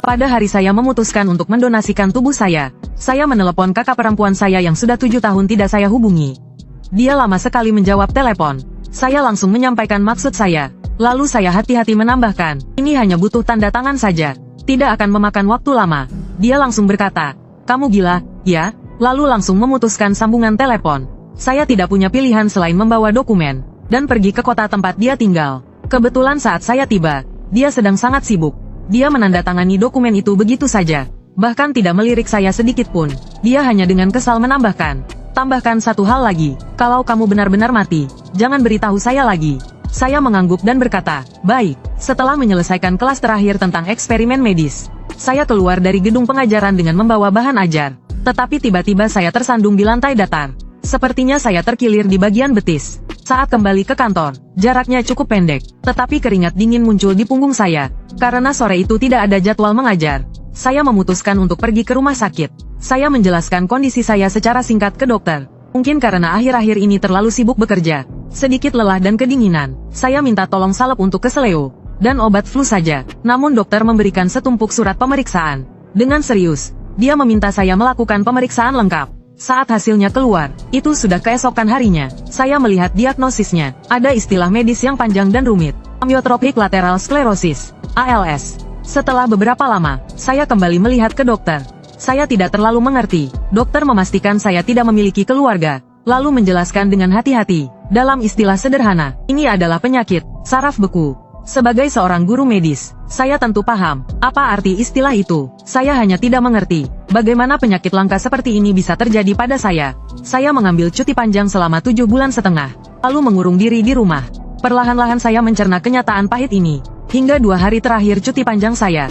Pada hari saya memutuskan untuk mendonasikan tubuh saya menelepon kakak perempuan saya yang sudah 7 tahun tidak saya hubungi. Dia lama sekali menjawab telepon. Saya langsung menyampaikan maksud saya. Lalu saya hati-hati menambahkan, ini hanya butuh tanda tangan saja. Tidak akan memakan waktu lama. Dia langsung berkata, kamu gila, ya? Lalu langsung memutuskan sambungan telepon. Saya tidak punya pilihan selain membawa dokumen dan pergi ke kota tempat dia tinggal. Kebetulan saat saya tiba, dia sedang sangat sibuk. Dia menandatangani dokumen itu begitu saja. Bahkan tidak melirik saya sedikit pun. Dia hanya dengan kesal menambahkan, tambahkan satu hal lagi, kalau kamu benar-benar mati, jangan beritahu saya lagi. Saya mengangguk dan berkata, baik. Setelah menyelesaikan kelas terakhir tentang eksperimen medis, saya keluar dari gedung pengajaran dengan membawa bahan ajar. Tetapi tiba-tiba saya tersandung di lantai datar. Sepertinya saya terkilir di bagian betis. Saat kembali ke kantor, jaraknya cukup pendek, tetapi keringat dingin muncul di punggung saya. Karena sore itu tidak ada jadwal mengajar, saya memutuskan untuk pergi ke rumah sakit. Saya menjelaskan kondisi saya secara singkat ke dokter. Mungkin karena akhir-akhir ini terlalu sibuk bekerja, sedikit lelah dan kedinginan, saya minta tolong salep untuk keseleo dan obat flu saja. Namun dokter memberikan setumpuk surat pemeriksaan. Dengan serius, dia meminta saya melakukan pemeriksaan lengkap. Saat hasilnya keluar, itu sudah keesokan harinya. Saya melihat diagnosisnya. Ada istilah medis yang panjang dan rumit. Amyotrophic lateral sclerosis, ALS. Setelah beberapa lama, saya kembali melihat ke dokter. Saya tidak terlalu mengerti. Dokter memastikan saya tidak memiliki keluarga, lalu menjelaskan dengan hati-hati. Dalam istilah sederhana, ini adalah penyakit saraf beku. Sebagai seorang guru medis, saya tentu paham apa arti istilah itu. Saya hanya tidak mengerti bagaimana penyakit langka seperti ini bisa terjadi pada saya. Saya mengambil cuti panjang selama 7,5 bulan, lalu mengurung diri di rumah. Perlahan-lahan saya mencerna kenyataan pahit ini. Hingga 2 hari terakhir cuti panjang saya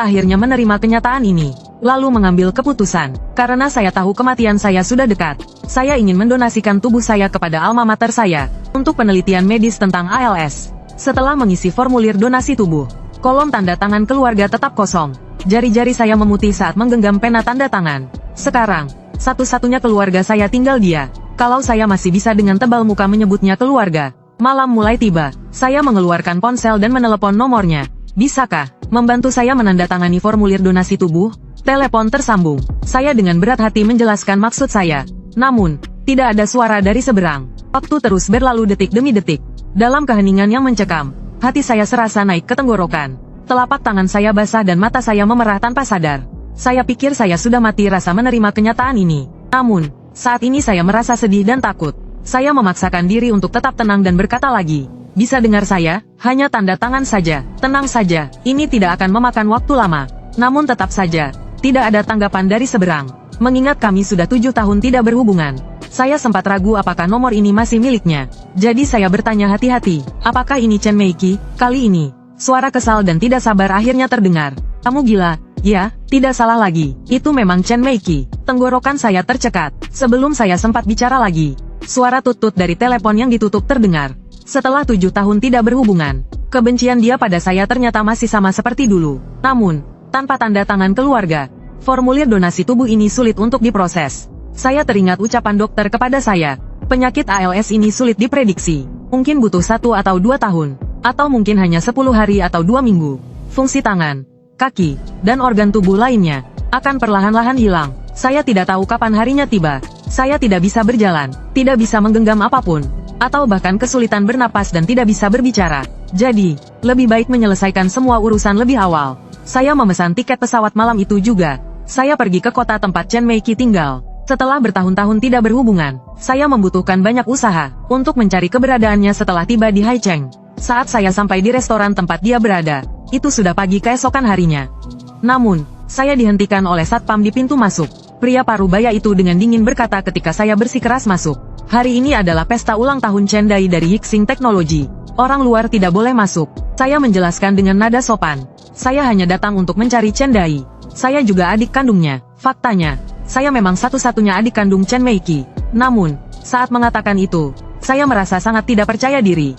akhirnya menerima kenyataan ini, lalu mengambil keputusan. Karena saya tahu kematian saya sudah dekat, saya ingin mendonasikan tubuh saya kepada alma mater saya, untuk penelitian medis tentang ALS. Setelah mengisi formulir donasi tubuh, kolom tanda tangan keluarga tetap kosong. Jari-jari saya memutih saat menggenggam pena tanda tangan. Sekarang, satu-satunya keluarga saya tinggal dia. Kalau saya masih bisa dengan tebal muka menyebutnya keluarga. Malam mulai tiba, saya mengeluarkan ponsel dan menelepon nomornya. Bisakah membantu saya menandatangani formulir donasi tubuh? Telepon tersambung. Saya dengan berat hati menjelaskan maksud saya. Namun, tidak ada suara dari seberang. Waktu terus berlalu detik demi detik. Dalam keheningan yang mencekam, hati saya serasa naik ke tenggorokan. Telapak tangan saya basah dan mata saya memerah tanpa sadar. Saya pikir saya sudah mati rasa menerima kenyataan ini. Namun, saat ini saya merasa sedih dan takut. Saya memaksakan diri untuk tetap tenang dan berkata lagi, bisa dengar saya? Hanya tanda tangan saja. Tenang saja, ini tidak akan memakan waktu lama. Namun tetap saja, tidak ada tanggapan dari seberang. Mengingat kami sudah 7 tahun tidak berhubungan, saya sempat ragu apakah nomor ini masih miliknya. Jadi saya bertanya hati-hati, apakah ini Chen Meiki? Kali ini, suara kesal dan tidak sabar akhirnya terdengar. Kamu gila? Ya, tidak salah lagi. Itu memang Chen Meiki. Tenggorokan saya tercekat. Sebelum saya sempat bicara lagi, suara tutut dari telepon yang ditutup terdengar. Setelah 7 tahun tidak berhubungan, kebencian dia pada saya ternyata masih sama seperti dulu. Namun, tanpa tanda tangan keluarga, formulir donasi tubuh ini sulit untuk diproses. Saya teringat ucapan dokter kepada saya, penyakit ALS ini sulit diprediksi. Mungkin butuh 1 atau 2 tahun, atau mungkin hanya 10 hari atau 2 minggu. Fungsi tangan, kaki, dan organ tubuh lainnya akan perlahan-lahan hilang. Saya tidak tahu kapan harinya tiba. Saya tidak bisa berjalan, tidak bisa menggenggam apapun, atau bahkan kesulitan bernapas dan tidak bisa berbicara. Jadi, lebih baik menyelesaikan semua urusan lebih awal. Saya memesan tiket pesawat malam itu juga. Saya pergi ke kota tempat Chen Meiki tinggal. Setelah bertahun-tahun tidak berhubungan, saya membutuhkan banyak usaha untuk mencari keberadaannya setelah tiba di Haicheng. Saat saya sampai di restoran tempat dia berada, itu sudah pagi keesokan harinya. Namun, saya dihentikan oleh satpam di pintu masuk. Pria parubaya itu dengan dingin berkata ketika saya bersikeras masuk. Hari ini adalah pesta ulang tahun Chen Dai dari Yixing Technology. Orang luar tidak boleh masuk. Saya menjelaskan dengan nada sopan. Saya hanya datang untuk mencari Chen Dai. Saya juga adik kandungnya. Faktanya, saya memang satu-satunya adik kandung Chen Meiki. Namun, saat mengatakan itu, saya merasa sangat tidak percaya diri.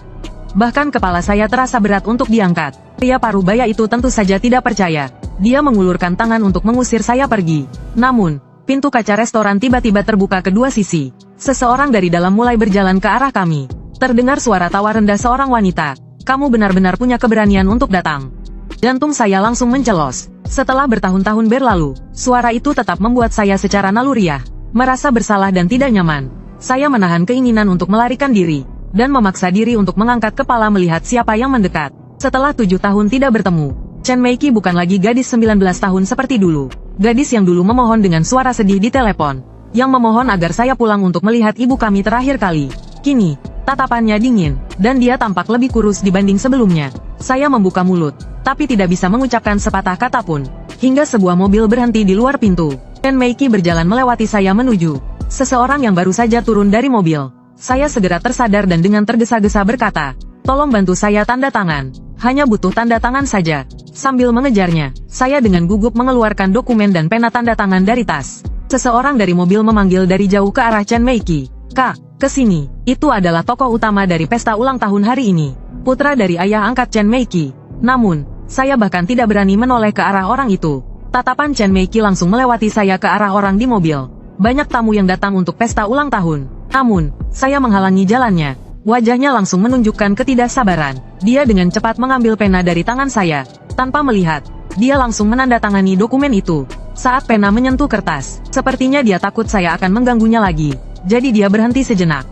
Bahkan kepala saya terasa berat untuk diangkat. Pria parubaya itu tentu saja tidak percaya. Dia mengulurkan tangan untuk mengusir saya pergi. Namun, pintu kaca restoran tiba-tiba terbuka kedua sisi. Seseorang dari dalam mulai berjalan ke arah kami. Terdengar suara tawa rendah seorang wanita. Kamu benar-benar punya keberanian untuk datang. Jantung saya langsung mencelos. Setelah bertahun-tahun berlalu, suara itu tetap membuat saya secara naluriah merasa bersalah dan tidak nyaman. Saya menahan keinginan untuk melarikan diri, dan memaksa diri untuk mengangkat kepala melihat siapa yang mendekat. Setelah 7 tahun tidak bertemu, Chen Meiki bukan lagi gadis 19 tahun seperti dulu. Gadis yang dulu memohon dengan suara sedih di telepon, yang memohon agar saya pulang untuk melihat ibu kami terakhir kali. Kini, tatapannya dingin, dan dia tampak lebih kurus dibanding sebelumnya. Saya membuka mulut, tapi tidak bisa mengucapkan sepatah kata pun, hingga sebuah mobil berhenti di luar pintu. Chen Meiki berjalan melewati saya menuju seseorang yang baru saja turun dari mobil. Saya segera tersadar dan dengan tergesa-gesa berkata, "Tolong bantu saya tanda tangan. Hanya butuh tanda tangan saja." Sambil mengejarnya, saya dengan gugup mengeluarkan dokumen dan pena tanda tangan dari tas. Seseorang dari mobil memanggil dari jauh ke arah Chen Meiki. "Kak, kesini." Itu adalah tokoh utama dari pesta ulang tahun hari ini, putra dari ayah angkat Chen Meiki. Namun, saya bahkan tidak berani menoleh ke arah orang itu. Tatapan Chen Meiki langsung melewati saya ke arah orang di mobil. Banyak tamu yang datang untuk pesta ulang tahun. Namun, saya menghalangi jalannya. Wajahnya langsung menunjukkan ketidaksabaran. Dia dengan cepat mengambil pena dari tangan saya. Tanpa melihat, dia langsung menandatangani dokumen itu. Saat pena menyentuh kertas, sepertinya dia takut saya akan mengganggunya lagi. Jadi dia berhenti sejenak.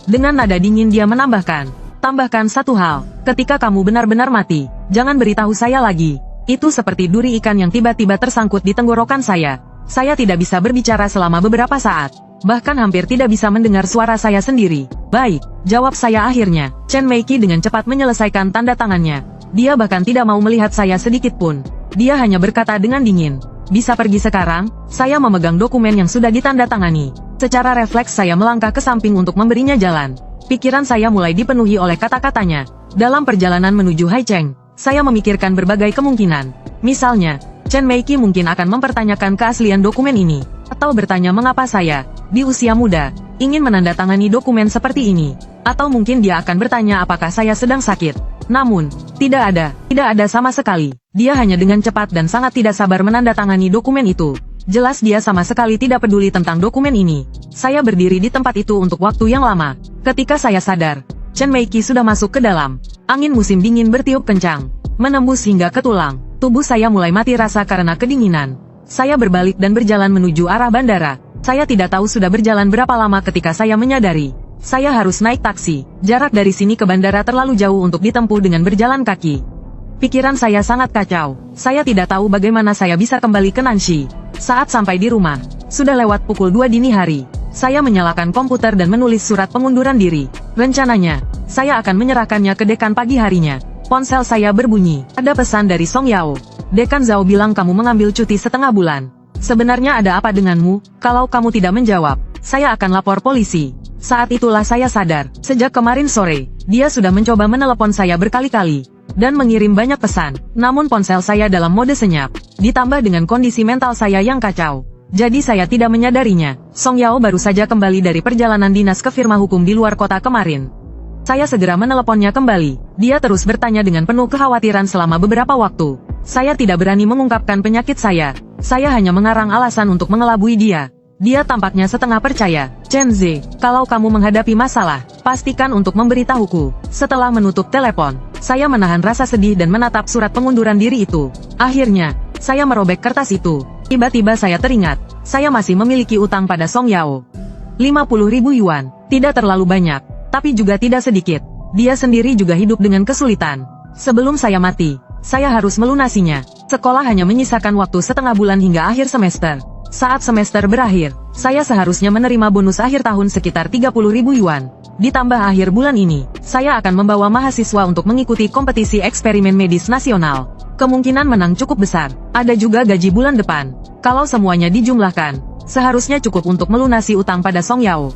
Dengan nada dingin dia menambahkan, "Tambahkan satu hal, ketika kamu benar-benar mati, jangan beritahu saya lagi." Itu seperti duri ikan yang tiba-tiba tersangkut di tenggorokan saya. Saya tidak bisa berbicara selama beberapa saat. Bahkan hampir tidak bisa mendengar suara saya sendiri. "Baik," jawab saya akhirnya. Chen Meiki dengan cepat menyelesaikan tanda tangannya. Dia bahkan tidak mau melihat saya sedikit pun. Dia hanya berkata dengan dingin, "Bisa pergi sekarang." Saya memegang dokumen yang sudah ditandatangani. Secara refleks saya melangkah ke samping untuk memberinya jalan. Pikiran saya mulai dipenuhi oleh kata-katanya. Dalam perjalanan menuju Haicheng, saya memikirkan berbagai kemungkinan. Misalnya, Chen Meiki mungkin akan mempertanyakan keaslian dokumen ini, atau bertanya mengapa saya, di usia muda, ingin menandatangani dokumen seperti ini. Atau mungkin dia akan bertanya apakah saya sedang sakit. Namun, tidak ada sama sekali. Dia hanya dengan cepat dan sangat tidak sabar menandatangani dokumen itu. Jelas dia sama sekali tidak peduli tentang dokumen ini. Saya berdiri di tempat itu untuk waktu yang lama. Ketika saya sadar, Chen Meiki sudah masuk ke dalam. Angin musim dingin bertiup kencang, menembus hingga ke tulang. Tubuh saya mulai mati rasa karena kedinginan. Saya berbalik dan berjalan menuju arah bandara. Saya tidak tahu sudah berjalan berapa lama ketika saya menyadari saya harus naik taksi. Jarak dari sini ke bandara terlalu jauh untuk ditempuh dengan berjalan kaki. Pikiran saya sangat kacau. Saya tidak tahu bagaimana saya bisa kembali ke Nanxi. Saat sampai di rumah, sudah lewat pukul 2 dini hari. Saya menyalakan komputer dan menulis surat pengunduran diri. Rencananya, saya akan menyerahkannya ke dekan pagi harinya. Ponsel saya berbunyi. Ada pesan dari Song Yao. "Dekan Zhao bilang kamu mengambil cuti setengah bulan. Sebenarnya ada apa denganmu? Kalau kamu tidak menjawab, saya akan lapor polisi." Saat itulah saya sadar, sejak kemarin sore, dia sudah mencoba menelepon saya berkali-kali, dan mengirim banyak pesan. Namun ponsel saya dalam mode senyap, ditambah dengan kondisi mental saya yang kacau. Jadi saya tidak menyadarinya. Song Yao baru saja kembali dari perjalanan dinas ke firma hukum di luar kota kemarin. Saya segera meneleponnya kembali. Dia terus bertanya dengan penuh kekhawatiran selama beberapa waktu. Saya tidak berani mengungkapkan penyakit saya. Saya hanya mengarang alasan untuk mengelabui dia. Dia tampaknya setengah percaya. "Chen Ze, kalau kamu menghadapi masalah, pastikan untuk memberitahuku." Setelah menutup telepon, saya menahan rasa sedih dan menatap surat pengunduran diri itu. Akhirnya, saya merobek kertas itu. Tiba-tiba saya teringat, saya masih memiliki utang pada Song Yao. 50.000 yuan, tidak terlalu banyak, tapi juga tidak sedikit. Dia sendiri juga hidup dengan kesulitan. Sebelum saya mati, saya harus melunasinya. Sekolah hanya menyisakan waktu setengah bulan hingga akhir semester. Saat semester berakhir, saya seharusnya menerima bonus akhir tahun sekitar 30.000 yuan. Ditambah akhir bulan ini, saya akan membawa mahasiswa untuk mengikuti kompetisi eksperimen medis nasional. Kemungkinan menang cukup besar. Ada juga gaji bulan depan. Kalau semuanya dijumlahkan, seharusnya cukup untuk melunasi utang pada Song Yao.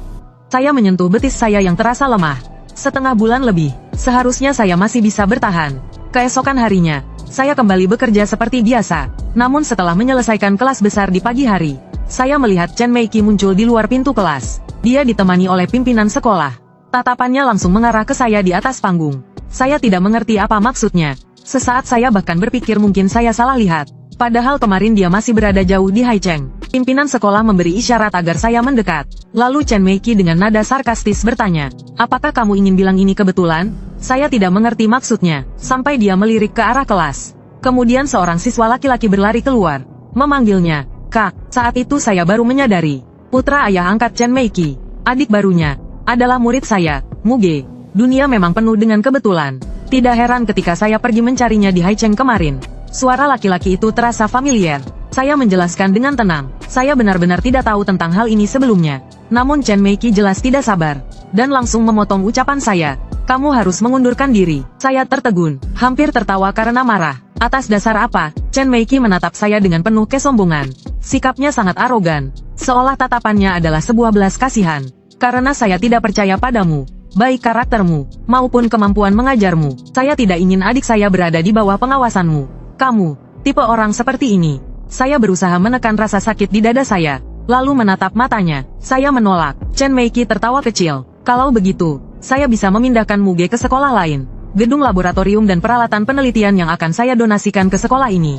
Saya menyentuh betis saya yang terasa lemah. Setengah bulan lebih, seharusnya saya masih bisa bertahan. Keesokan harinya, saya kembali bekerja seperti biasa. Namun setelah menyelesaikan kelas besar di pagi hari, saya melihat Chen Meiki muncul di luar pintu kelas. Dia ditemani oleh pimpinan sekolah. Tatapannya langsung mengarah ke saya di atas panggung. Saya tidak mengerti apa maksudnya. Sesaat saya bahkan berpikir mungkin saya salah lihat. Padahal kemarin dia masih berada jauh di Haicheng. Pimpinan sekolah memberi isyarat agar saya mendekat. Lalu Chen Meiki dengan nada sarkastis bertanya, "Apakah kamu ingin bilang ini kebetulan?" Saya tidak mengerti maksudnya, sampai dia melirik ke arah kelas. Kemudian seorang siswa laki-laki berlari keluar, memanggilnya, "Kak." Saat itu saya baru menyadari, putra ayah angkat Chen Meiki, adik barunya, adalah murid saya, Muge. Dunia memang penuh dengan kebetulan. Tidak heran ketika saya pergi mencarinya di Haicheng kemarin. Suara laki-laki itu terasa familiar. Saya menjelaskan dengan tenang, saya benar-benar tidak tahu tentang hal ini sebelumnya. Namun Chen Meiki jelas tidak sabar, dan langsung memotong ucapan saya. "Kamu harus mengundurkan diri." Saya tertegun, hampir tertawa karena marah. Atas dasar apa? Chen Meiki menatap saya dengan penuh kesombongan. Sikapnya sangat arogan, seolah tatapannya adalah sebuah belas kasihan. Karena saya tidak percaya padamu, baik karaktermu, maupun kemampuan mengajarmu. Saya tidak ingin adik saya berada di bawah pengawasanmu. Kamu, tipe orang seperti ini. Saya berusaha menekan rasa sakit di dada saya, lalu menatap matanya. Saya menolak. Chen Meiki tertawa kecil. "Kalau begitu, saya bisa memindahkan Muge ke sekolah lain. Gedung laboratorium dan peralatan penelitian yang akan saya donasikan ke sekolah ini.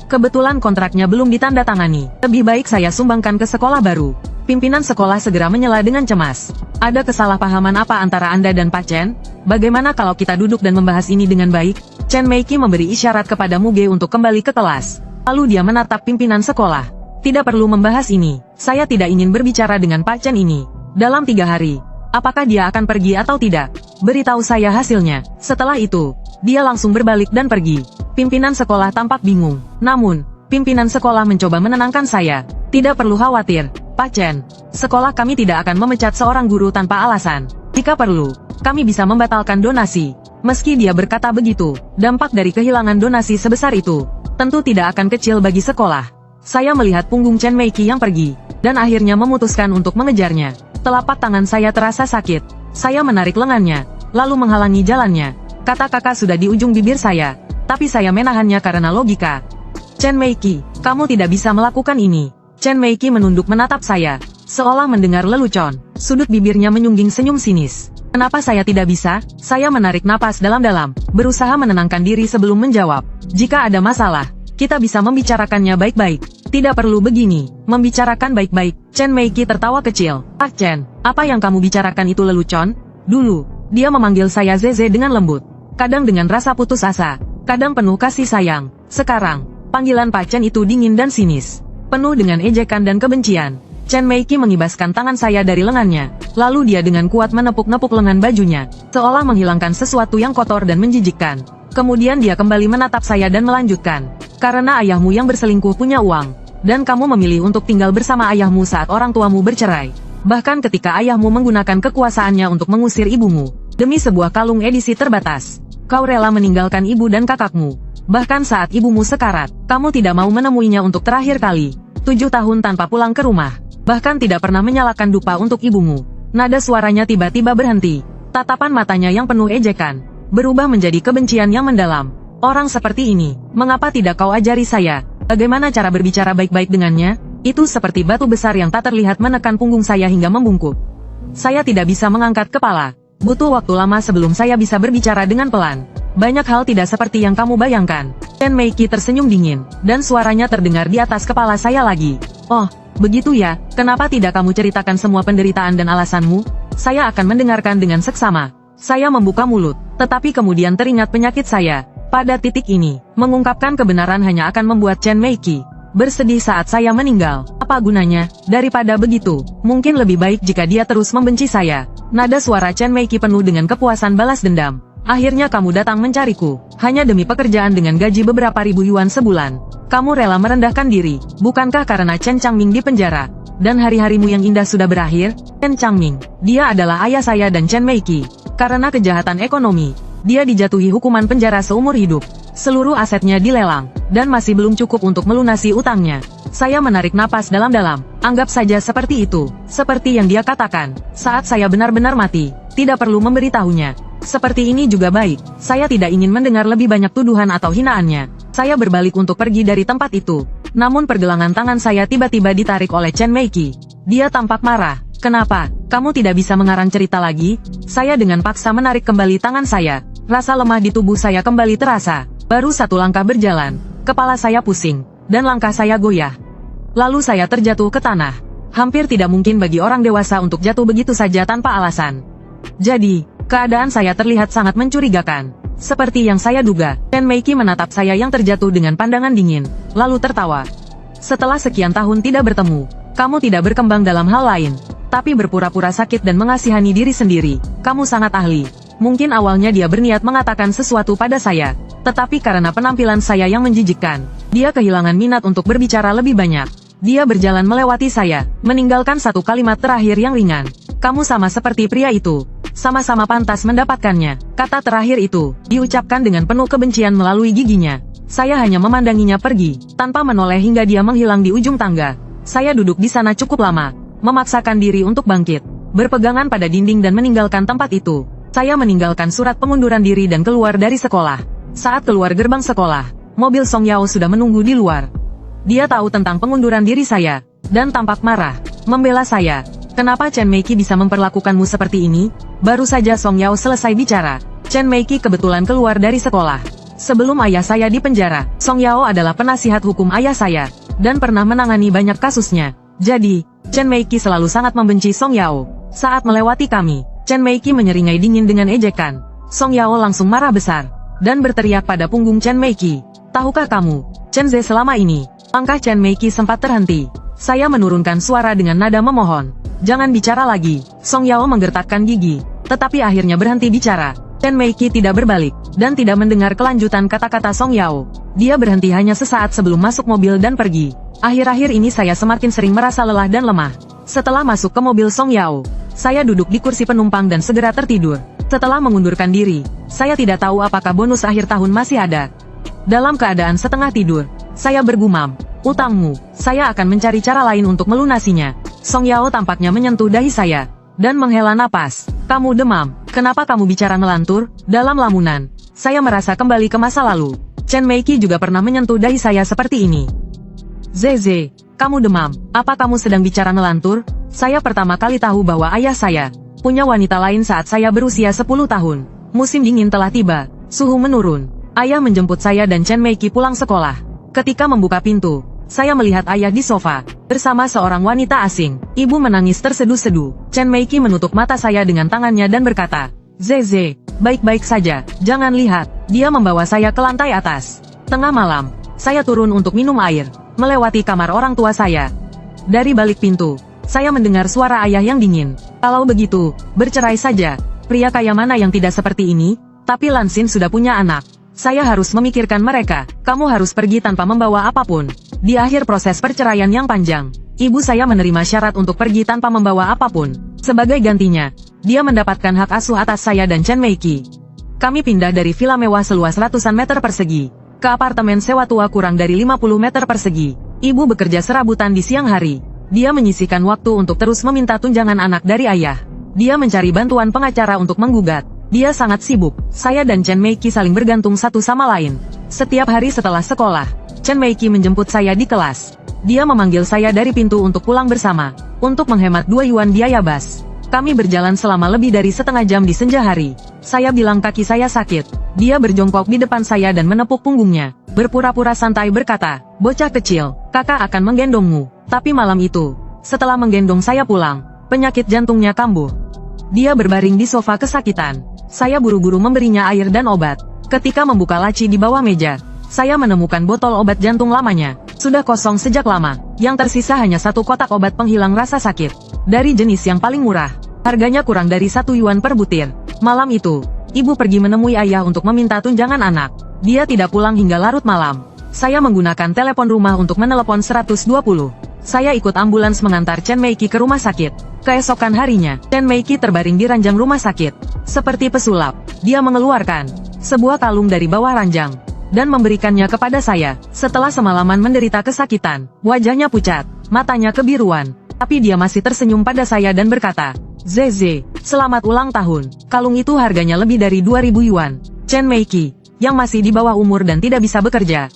Kebetulan kontraknya belum ditandatangani. Lebih baik saya sumbangkan ke sekolah baru." Pimpinan sekolah segera menyela dengan cemas. "Ada kesalahpahaman apa antara Anda dan Pak Chen? Bagaimana kalau kita duduk dan membahas ini dengan baik?" Chen Meiki memberi isyarat kepada Muge untuk kembali ke kelas. Lalu dia menatap pimpinan sekolah. "Tidak perlu membahas ini. Saya tidak ingin berbicara dengan Pak Chen ini. Dalam 3 hari, apakah dia akan pergi atau tidak? Beritahu saya hasilnya." Setelah itu, dia langsung berbalik dan pergi. Pimpinan sekolah tampak bingung. Namun, pimpinan sekolah mencoba menenangkan saya. "Tidak perlu khawatir, Pak Chen. Sekolah kami tidak akan memecat seorang guru tanpa alasan. Jika perlu, kami bisa membatalkan donasi." Meski dia berkata begitu, dampak dari kehilangan donasi sebesar itu tentu tidak akan kecil bagi sekolah. Saya melihat punggung Chen Meiki yang pergi, dan akhirnya memutuskan untuk mengejarnya. Telapak tangan saya terasa sakit. Saya menarik lengannya, lalu menghalangi jalannya. Kata-kata sudah di ujung bibir saya, tapi saya menahannya karena logika. "Chen Meiki, kamu tidak bisa melakukan ini." Chen Meiki menunduk menatap saya, seolah mendengar lelucon. Sudut bibirnya menyungging senyum sinis. "Kenapa saya tidak bisa?" Saya menarik napas dalam-dalam, berusaha menenangkan diri sebelum menjawab. "Jika ada masalah, kita bisa membicarakannya baik-baik. Tidak perlu begini, membicarakan baik-baik." Chen Meiki tertawa kecil. "Pak Chen, apa yang kamu bicarakan itu lelucon?" Dulu, dia memanggil saya Zeze dengan lembut. Kadang dengan rasa putus asa, kadang penuh kasih sayang. Sekarang, panggilan Pak Chen itu dingin dan sinis, penuh dengan ejekan dan kebencian. Chen Meiki mengibaskan tangan saya dari lengannya, lalu dia dengan kuat menepuk-nepuk lengan bajunya, seolah menghilangkan sesuatu yang kotor dan menjijikkan. Kemudian dia kembali menatap saya dan melanjutkan, "Karena ayahmu yang berselingkuh punya uang, dan kamu memilih untuk tinggal bersama ayahmu saat orang tuamu bercerai. Bahkan ketika ayahmu menggunakan kekuasaannya untuk mengusir ibumu, demi sebuah kalung edisi terbatas, kau rela meninggalkan ibu dan kakakmu. Bahkan saat ibumu sekarat, kamu tidak mau menemuinya untuk terakhir kali. 7 tahun tanpa pulang ke rumah. Bahkan tidak pernah menyalakan dupa untuk ibumu." Nada suaranya tiba-tiba berhenti. Tatapan matanya yang penuh ejekan berubah menjadi kebencian yang mendalam. "Orang seperti ini, mengapa tidak kau ajari saya bagaimana cara berbicara baik-baik dengannya?" Itu seperti batu besar yang tak terlihat menekan punggung saya hingga membungkuk. Saya tidak bisa mengangkat kepala. Butuh waktu lama sebelum saya bisa berbicara dengan pelan. "Banyak hal tidak seperti yang kamu bayangkan." Chen Meiki tersenyum dingin, dan suaranya terdengar di atas kepala saya lagi. "Oh, begitu ya, kenapa tidak kamu ceritakan semua penderitaan dan alasanmu? Saya akan mendengarkan dengan seksama." Saya membuka mulut, tetapi kemudian teringat penyakit saya. Pada titik ini, mengungkapkan kebenaran hanya akan membuat Chen Meiki bersedih saat saya meninggal. Apa gunanya? Daripada begitu, mungkin lebih baik jika dia terus membenci saya. Nada suara Chen Meiki penuh dengan kepuasan balas dendam. "Akhirnya kamu datang mencariku, hanya demi pekerjaan dengan gaji beberapa ribu yuan sebulan. Kamu rela merendahkan diri, bukankah karena Chen Changming di penjara, dan hari-harimu yang indah sudah berakhir?" Chen Changming, dia adalah ayah saya dan Chen Meiki. Karena kejahatan ekonomi, dia dijatuhi hukuman penjara seumur hidup. Seluruh asetnya dilelang, dan masih belum cukup untuk melunasi utangnya. Saya menarik napas dalam-dalam. Anggap saja seperti itu, seperti yang dia katakan. Saat saya benar-benar mati, tidak perlu memberitahunya. Seperti ini juga baik. Saya tidak ingin mendengar lebih banyak tuduhan atau hinaannya. Saya berbalik untuk pergi dari tempat itu. Namun pergelangan tangan saya tiba-tiba ditarik oleh Chen Meiki. Dia tampak marah. "Kenapa? Kamu tidak bisa mengarang cerita lagi?" Saya dengan paksa menarik kembali tangan saya. Rasa lemah di tubuh saya kembali terasa. Baru 1 langkah berjalan, kepala saya pusing, dan langkah saya goyah. Lalu saya terjatuh ke tanah. Hampir tidak mungkin bagi orang dewasa untuk jatuh begitu saja tanpa alasan. Jadi, keadaan saya terlihat sangat mencurigakan. Seperti yang saya duga, Chen Meiki menatap saya yang terjatuh dengan pandangan dingin, lalu tertawa. Setelah sekian tahun tidak bertemu, kamu tidak berkembang dalam hal lain, tapi berpura-pura sakit dan mengasihani diri sendiri. Kamu sangat ahli. Mungkin awalnya dia berniat mengatakan sesuatu pada saya, tetapi karena penampilan saya yang menjijikkan, dia kehilangan minat untuk berbicara lebih banyak. Dia berjalan melewati saya, meninggalkan satu kalimat terakhir yang ringan. Kamu sama seperti pria itu. Sama-sama pantas mendapatkannya. Kata terakhir itu diucapkan dengan penuh kebencian melalui giginya. Saya hanya memandanginya pergi, tanpa menoleh hingga dia menghilang di ujung tangga. Saya duduk di sana cukup lama, memaksakan diri untuk bangkit, berpegangan pada dinding dan meninggalkan tempat itu. Saya meninggalkan surat pengunduran diri dan keluar dari sekolah. Saat keluar gerbang sekolah, mobil Song Yao sudah menunggu di luar. Dia tahu tentang pengunduran diri saya, dan tampak marah, membela saya. Kenapa Chen Meiki bisa memperlakukanmu seperti ini? Baru saja Song Yao selesai bicara, Chen Meiki kebetulan keluar dari sekolah. Sebelum ayah saya di penjara, Song Yao adalah penasihat hukum ayah saya, dan pernah menangani banyak kasusnya. Jadi, Chen Meiki selalu sangat membenci Song Yao. Saat melewati kami, Chen Meiki menyeringai dingin dengan ejekan. Song Yao langsung marah besar, dan berteriak pada punggung Chen Meiki. Tahukah kamu, Chen Ze selama ini? Langkah Chen Meiki sempat terhenti. Saya menurunkan suara dengan nada memohon. Jangan bicara lagi. Song Yao menggertakkan gigi, tetapi akhirnya berhenti bicara. Chen Meiki tidak berbalik, dan tidak mendengar kelanjutan kata-kata Song Yao. Dia berhenti hanya sesaat sebelum masuk mobil dan pergi. Akhir-akhir ini saya semakin sering merasa lelah dan lemah. Setelah masuk ke mobil Song Yao, saya duduk di kursi penumpang dan segera tertidur. Setelah mengundurkan diri, saya tidak tahu apakah bonus akhir tahun masih ada. Dalam keadaan setengah tidur, saya bergumam, utangmu, saya akan mencari cara lain untuk melunasinya. Song Yao tampaknya menyentuh dahi saya, dan menghela napas. Kamu demam, kenapa kamu bicara ngelantur? Dalam lamunan, saya merasa kembali ke masa lalu. Chen Meiki juga pernah menyentuh dahi saya seperti ini. Zeze, kamu demam, apa kamu sedang bicara ngelantur? Saya pertama kali tahu bahwa ayah saya punya wanita lain saat saya berusia 10 tahun. Musim dingin telah tiba, suhu menurun. Ayah menjemput saya dan Chen Meiki pulang sekolah. Ketika membuka pintu, saya melihat ayah di sofa, bersama seorang wanita asing. Ibu menangis terseduh-seduh. Chen Meiki menutup mata saya dengan tangannya dan berkata, Zeze, baik-baik saja, jangan lihat. Dia membawa saya ke lantai atas. Tengah malam, saya turun untuk minum air, melewati kamar orang tua saya. Dari balik pintu, saya mendengar suara ayah yang dingin. Kalau begitu, bercerai saja. Pria kaya mana yang tidak seperti ini? Tapi Lansin sudah punya anak. Saya harus memikirkan mereka. Kamu harus pergi tanpa membawa apapun. Di akhir proses perceraian yang panjang, ibu saya menerima syarat untuk pergi tanpa membawa apapun. Sebagai gantinya, dia mendapatkan hak asuh atas saya dan Chen Meiki. Kami pindah dari villa mewah seluas ratusan meter persegi ke apartemen sewa tua kurang dari 50 meter persegi. Ibu bekerja serabutan di siang hari. Dia menyisihkan waktu untuk terus meminta tunjangan anak dari ayah. Dia mencari bantuan pengacara untuk menggugat. Dia sangat sibuk. Saya dan Chen Meiki saling bergantung satu sama lain. Setiap hari setelah sekolah, Chen Meiki menjemput saya di kelas. Dia memanggil saya dari pintu untuk pulang bersama, untuk menghemat 2 yuan biaya bus. Kami berjalan selama lebih dari setengah jam di senja hari. Saya bilang kaki saya sakit. Dia berjongkok di depan saya dan menepuk punggungnya. Berpura-pura santai berkata, bocah kecil, kakak akan menggendongmu. Tapi malam itu, setelah menggendong saya pulang, penyakit jantungnya kambuh. Dia berbaring di sofa kesakitan. Saya buru-buru memberinya air dan obat. Ketika membuka laci di bawah meja, saya menemukan botol obat jantung lamanya. Sudah kosong sejak lama. Yang tersisa hanya 1 kotak obat penghilang rasa sakit. Dari jenis yang paling murah. Harganya kurang dari 1 yuan per butir. Malam itu, ibu pergi menemui ayah untuk meminta tunjangan anak. Dia tidak pulang hingga larut malam. Saya menggunakan telepon rumah untuk menelepon 120. Saya ikut ambulans mengantar Chen Meiki ke rumah sakit. Keesokan harinya, Chen Meiki terbaring di ranjang rumah sakit. Seperti pesulap, dia mengeluarkan sebuah kalung dari bawah ranjang dan memberikannya kepada saya. Setelah semalaman menderita kesakitan, wajahnya pucat, matanya kebiruan, tapi dia masih tersenyum pada saya dan berkata, Zeze, selamat ulang tahun. Kalung itu harganya lebih dari 2.000 yuan. Chen Meiki, yang masih di bawah umur dan tidak bisa bekerja,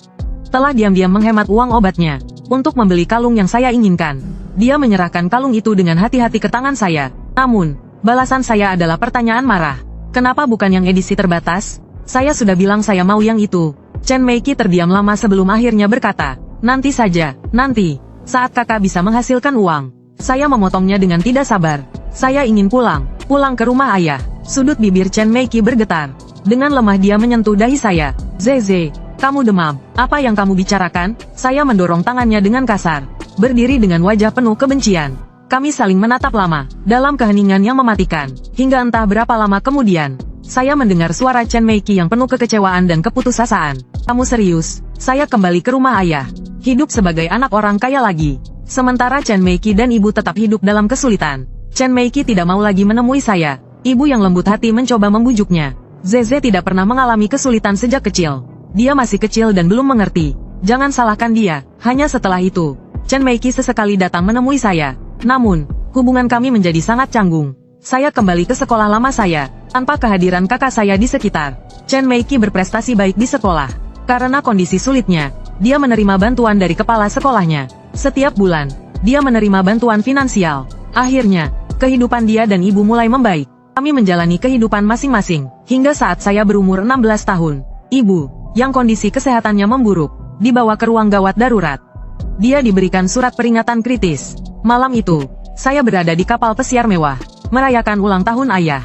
telah diam-diam menghemat uang obatnya untuk membeli kalung yang saya inginkan. Dia menyerahkan kalung itu dengan hati-hati ke tangan saya. Namun, balasan saya adalah pertanyaan marah. Kenapa bukan yang edisi terbatas? Saya sudah bilang saya mau yang itu. Chen Meiki terdiam lama sebelum akhirnya berkata, nanti saja, nanti. Saat kakak bisa menghasilkan uang. Saya memotongnya dengan tidak sabar. Saya ingin pulang ke rumah ayah. Sudut bibir Chen Meiki bergetar. Dengan lemah dia menyentuh dahi saya. Zeze, kamu demam. Apa yang kamu bicarakan? Saya mendorong tangannya dengan kasar. Berdiri dengan wajah penuh kebencian. Kami saling menatap lama, dalam keheningan yang mematikan. Hingga entah berapa lama kemudian, saya mendengar suara Chen Meiki yang penuh kekecewaan dan keputusasaan. Kamu serius? Saya kembali ke rumah ayah. Hidup sebagai anak orang kaya lagi. Sementara Chen Meiki dan ibu tetap hidup dalam kesulitan. Chen Meiki tidak mau lagi menemui saya. Ibu yang lembut hati mencoba membujuknya. Zeze tidak pernah mengalami kesulitan sejak kecil. Dia masih kecil dan belum mengerti. Jangan salahkan dia. Hanya setelah itu, Chen Meiki sesekali datang menemui saya. Namun, hubungan kami menjadi sangat canggung. Saya kembali ke sekolah lama saya, tanpa kehadiran kakak saya di sekitar. Chen Meiki berprestasi baik di sekolah. Karena kondisi sulitnya, dia menerima bantuan dari kepala sekolahnya. Setiap bulan, dia menerima bantuan finansial. Akhirnya, kehidupan dia dan ibu mulai membaik. Kami menjalani kehidupan masing-masing, hingga saat saya berumur 16 tahun. Ibu, yang kondisi kesehatannya memburuk, dibawa ke ruang gawat darurat. Dia diberikan surat peringatan kritis. Malam itu, saya berada di kapal pesiar mewah, merayakan ulang tahun ayah.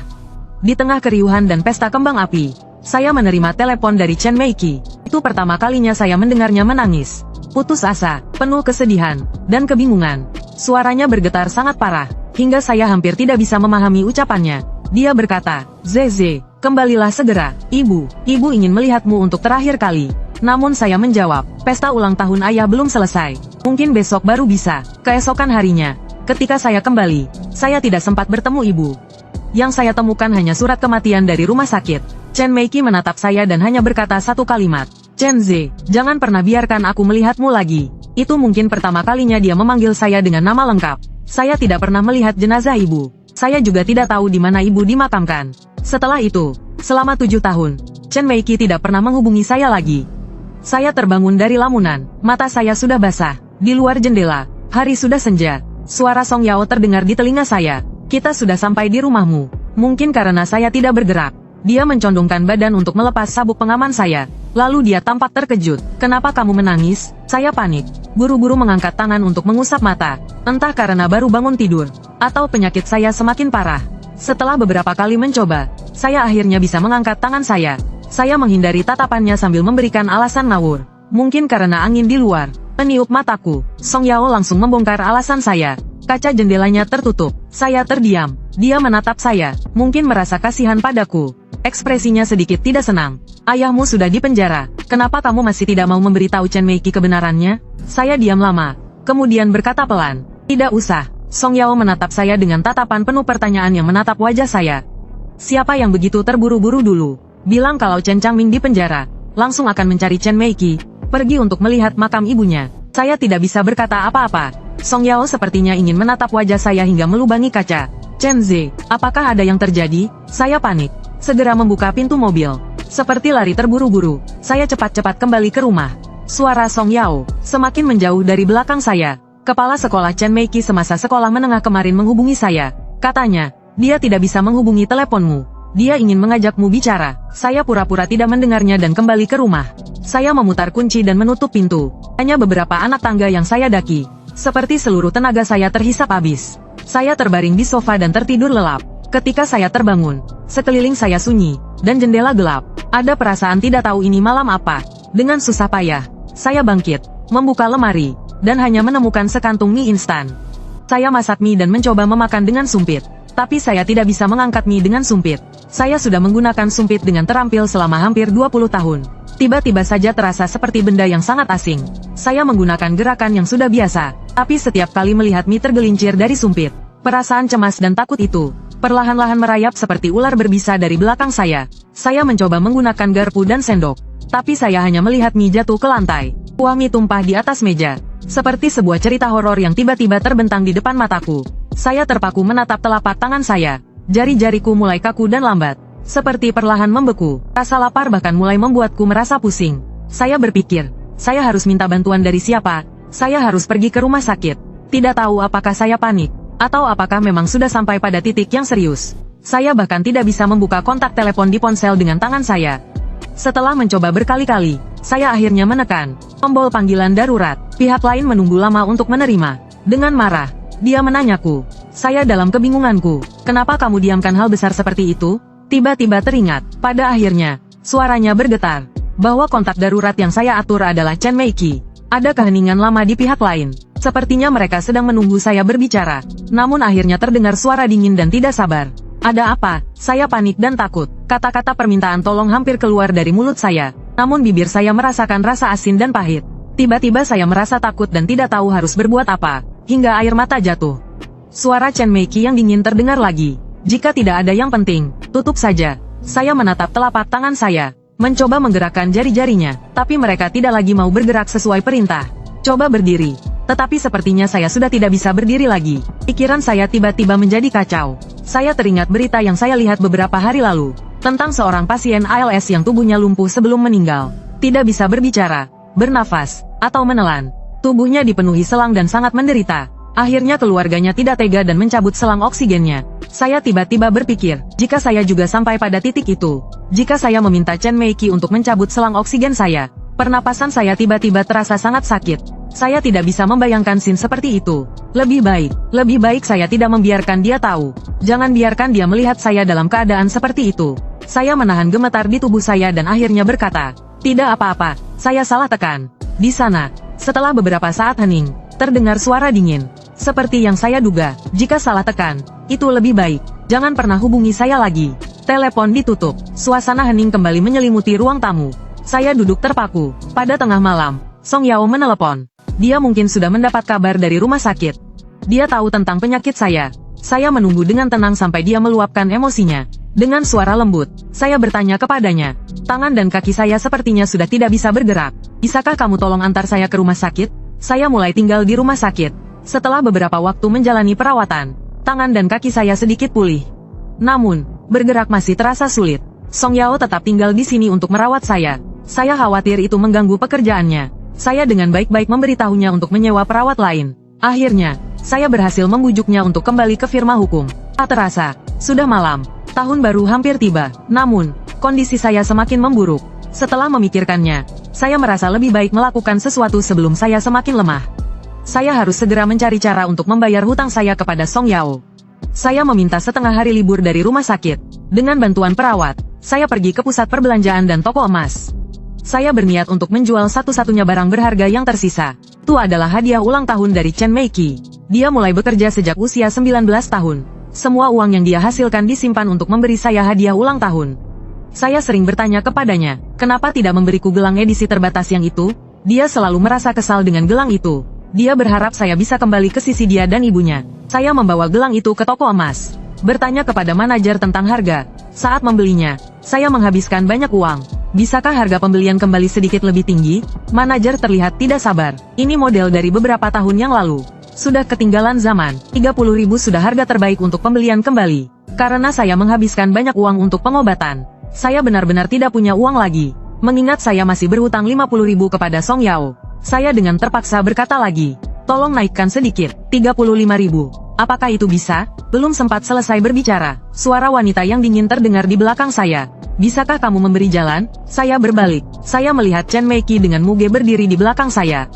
Di tengah keriuhan dan pesta kembang api, saya menerima telepon dari Chen Meiki. Itu pertama kalinya saya mendengarnya menangis. Putus asa, penuh kesedihan, dan kebingungan. Suaranya bergetar sangat parah, hingga saya hampir tidak bisa memahami ucapannya. Dia berkata, Zeze, kembalilah segera, ibu ingin melihatmu untuk terakhir kali. Namun saya menjawab, pesta ulang tahun ayah belum selesai. Mungkin besok baru bisa. Keesokan harinya, ketika saya kembali, saya tidak sempat bertemu ibu. Yang saya temukan hanya surat kematian dari rumah sakit. Chen Meiki menatap saya dan hanya berkata satu kalimat, Chen Ze, jangan pernah biarkan aku melihatmu lagi. Itu mungkin pertama kalinya dia memanggil saya dengan nama lengkap. Saya tidak pernah melihat jenazah ibu. Saya juga tidak tahu di mana ibu dimakamkan. Setelah itu, selama 7 tahun, Chen Meiki tidak pernah menghubungi saya lagi. Saya terbangun dari lamunan, mata saya sudah basah. Di luar jendela, hari sudah senja. Suara Song Yao terdengar di telinga saya. Kita sudah sampai di rumahmu. Mungkin karena saya tidak bergerak. Dia mencondongkan badan untuk melepas sabuk pengaman saya. Lalu dia tampak terkejut. Kenapa kamu menangis? Saya panik. Buru-buru mengangkat tangan untuk mengusap mata. Entah karena baru bangun tidur, atau penyakit saya semakin parah. Setelah beberapa kali mencoba, saya akhirnya bisa mengangkat tangan saya. Saya menghindari tatapannya sambil memberikan alasan ngawur. Mungkin karena angin di luar. Meniup mataku. Song Yao langsung membongkar alasan saya. Kaca jendelanya tertutup. Saya terdiam. Dia menatap saya. Mungkin merasa kasihan padaku. Ekspresinya sedikit tidak senang. Ayahmu sudah di penjara. Kenapa kamu masih tidak mau memberitahu Chen Meiki kebenarannya? Saya diam lama. Kemudian berkata pelan. Tidak usah. Song Yao menatap saya dengan tatapan penuh pertanyaan yang menatap wajah saya. Siapa yang begitu terburu-buru dulu? Bilang kalau Chen Changming di penjara. Langsung akan mencari Chen Meiki. Pergi untuk melihat makam ibunya. Saya tidak bisa berkata apa-apa. Song Yao sepertinya ingin menatap wajah saya hingga melubangi kaca. Chen Ze, apakah ada yang terjadi? Saya panik. Segera membuka pintu mobil. Seperti lari terburu-buru, saya cepat-cepat kembali ke rumah. Suara Song Yao semakin menjauh dari belakang saya. Kepala sekolah Chen Meiki semasa sekolah menengah kemarin menghubungi saya. Katanya, dia tidak bisa menghubungi teleponmu. Dia ingin mengajakmu bicara. Saya pura-pura tidak mendengarnya dan kembali ke rumah. Saya memutar kunci dan menutup pintu. Hanya beberapa anak tangga yang saya daki. Seperti seluruh tenaga saya terhisap habis. Saya terbaring di sofa dan tertidur lelap. Ketika saya terbangun, sekeliling saya sunyi, dan jendela gelap. Ada perasaan tidak tahu ini malam apa. Dengan susah payah, saya bangkit, membuka lemari, dan hanya menemukan sekantung mie instan. Saya masak mie dan mencoba memakan dengan sumpit. Tapi saya tidak bisa mengangkat mie dengan sumpit. Saya sudah menggunakan sumpit dengan terampil selama hampir 20 tahun. Tiba-tiba saja terasa seperti benda yang sangat asing. Saya menggunakan gerakan yang sudah biasa, tapi setiap kali melihat mie tergelincir dari sumpit, perasaan cemas dan takut itu perlahan-lahan merayap seperti ular berbisa dari belakang saya. Saya mencoba menggunakan garpu dan sendok, tapi saya hanya melihat mie jatuh ke lantai. Kuah mie tumpah di atas meja, seperti sebuah cerita horor yang tiba-tiba terbentang di depan mataku. Saya terpaku menatap telapak tangan saya. Jari-jariku mulai kaku dan lambat, seperti perlahan membeku. Rasa lapar bahkan mulai membuatku merasa pusing. Saya berpikir, saya harus minta bantuan dari siapa? Saya harus pergi ke rumah sakit. Tidak tahu apakah saya panik, atau apakah memang sudah sampai pada titik yang serius. Saya bahkan tidak bisa membuka kontak telepon di ponsel dengan tangan saya. Setelah mencoba berkali-kali, saya akhirnya menekan tombol panggilan darurat. Pihak lain menunggu lama untuk menerima. Dengan marah, dia menanyaku. Saya dalam kebingunganku. Kenapa kamu diamkan hal besar seperti itu? Tiba-tiba teringat, pada akhirnya, suaranya bergetar, bahwa kontak darurat yang saya atur adalah Chen Meiki. Ada keheningan lama di pihak lain. Sepertinya mereka sedang menunggu saya berbicara. Namun akhirnya terdengar suara dingin dan tidak sabar. Ada apa? Saya panik dan takut. Kata-kata permintaan tolong hampir keluar dari mulut saya. Namun bibir saya merasakan rasa asin dan pahit. Tiba-tiba saya merasa takut dan tidak tahu harus berbuat apa. Hingga air mata jatuh. Suara Chen Meiki yang dingin terdengar lagi. Jika tidak ada yang penting, tutup saja. Saya menatap telapak tangan saya, mencoba menggerakkan jari-jarinya, tapi mereka tidak lagi mau bergerak sesuai perintah. Coba berdiri. Tetapi sepertinya saya sudah tidak bisa berdiri lagi. Pikiran saya tiba-tiba menjadi kacau. Saya teringat berita yang saya lihat beberapa hari lalu, tentang seorang pasien ALS yang tubuhnya lumpuh sebelum meninggal. Tidak bisa berbicara, bernafas, atau menelan. Tubuhnya dipenuhi selang dan sangat menderita. Akhirnya keluarganya tidak tega dan mencabut selang oksigennya. Saya tiba-tiba berpikir, jika saya juga sampai pada titik itu, jika saya meminta Chen Meiki untuk mencabut selang oksigen saya, pernapasan saya tiba-tiba terasa sangat sakit. Saya tidak bisa membayangkan scene seperti itu. Lebih baik saya tidak membiarkan dia tahu. Jangan biarkan dia melihat saya dalam keadaan seperti itu. Saya menahan gemetar di tubuh saya dan akhirnya berkata, tidak apa-apa, saya salah tekan. Di sana, setelah beberapa saat hening, terdengar suara dingin. Seperti yang saya duga, jika salah tekan, itu lebih baik. Jangan pernah hubungi saya lagi. Telepon ditutup. Suasana hening kembali menyelimuti ruang tamu. Saya duduk terpaku. Pada tengah malam, Song Yao menelepon. Dia mungkin sudah mendapat kabar dari rumah sakit. Dia tahu tentang penyakit saya. Saya menunggu dengan tenang sampai dia meluapkan emosinya. Dengan suara lembut, saya bertanya kepadanya. Tangan dan kaki saya sepertinya sudah tidak bisa bergerak. Bisakah kamu tolong antar saya ke rumah sakit? Saya mulai tinggal di rumah sakit. Setelah beberapa waktu menjalani perawatan, tangan dan kaki saya sedikit pulih. Namun, bergerak masih terasa sulit. Song Yao tetap tinggal di sini untuk merawat saya. Saya khawatir itu mengganggu pekerjaannya. Saya dengan baik-baik memberitahunya untuk menyewa perawat lain. Akhirnya, saya berhasil membujuknya untuk kembali ke firma hukum. Tak terasa, sudah malam. Tahun baru hampir tiba. Namun, kondisi saya semakin memburuk. Setelah memikirkannya, saya merasa lebih baik melakukan sesuatu sebelum saya semakin lemah. Saya harus segera mencari cara untuk membayar hutang saya kepada Song Yao. Saya meminta setengah hari libur dari rumah sakit. Dengan bantuan perawat, saya pergi ke pusat perbelanjaan dan toko emas. Saya berniat untuk menjual satu-satunya barang berharga yang tersisa. Itu adalah hadiah ulang tahun dari Chen Meiki. Dia mulai bekerja sejak usia 19 tahun. Semua uang yang dia hasilkan disimpan untuk memberi saya hadiah ulang tahun. Saya sering bertanya kepadanya, kenapa tidak memberiku gelang edisi terbatas yang itu? Dia selalu merasa kesal dengan gelang itu. Dia berharap saya bisa kembali ke sisi dia dan ibunya. Saya membawa gelang itu ke toko emas. Bertanya kepada manajer tentang harga. Saat membelinya, saya menghabiskan banyak uang. Bisakah harga pembelian kembali sedikit lebih tinggi? Manajer terlihat tidak sabar. Ini model dari beberapa tahun yang lalu. Sudah ketinggalan zaman. 30.000 sudah harga terbaik untuk pembelian kembali. Karena saya menghabiskan banyak uang untuk pengobatan, saya benar-benar tidak punya uang lagi. Mengingat saya masih berhutang 50.000 kepada Song Yao, saya dengan terpaksa berkata lagi, tolong naikkan sedikit, 35.000. Apakah itu bisa? Belum sempat selesai berbicara, suara wanita yang dingin terdengar di belakang saya. Bisakah kamu memberi jalan? Saya berbalik. Saya melihat Chen Meiki dengan Muge berdiri di belakang saya.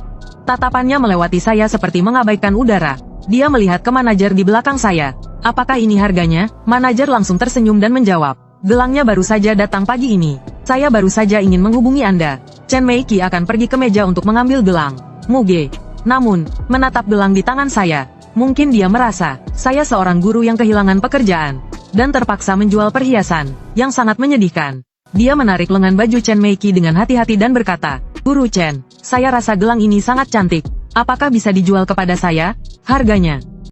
Tatapannya melewati saya seperti mengabaikan udara. Dia melihat ke manajer di belakang saya. Apakah ini harganya? Manajer langsung tersenyum dan menjawab, gelangnya baru saja datang pagi ini. Saya baru saja ingin menghubungi Anda. Chen Meiki akan pergi ke meja untuk mengambil gelang. Muge, namun, menatap gelang di tangan saya. Mungkin dia merasa, saya seorang guru yang kehilangan pekerjaan, dan terpaksa menjual perhiasan, yang sangat menyedihkan. Dia menarik lengan baju Chen Meiki dengan hati-hati dan berkata, Guru Chen, saya rasa gelang ini sangat cantik. Apakah bisa dijual kepada saya? Harganya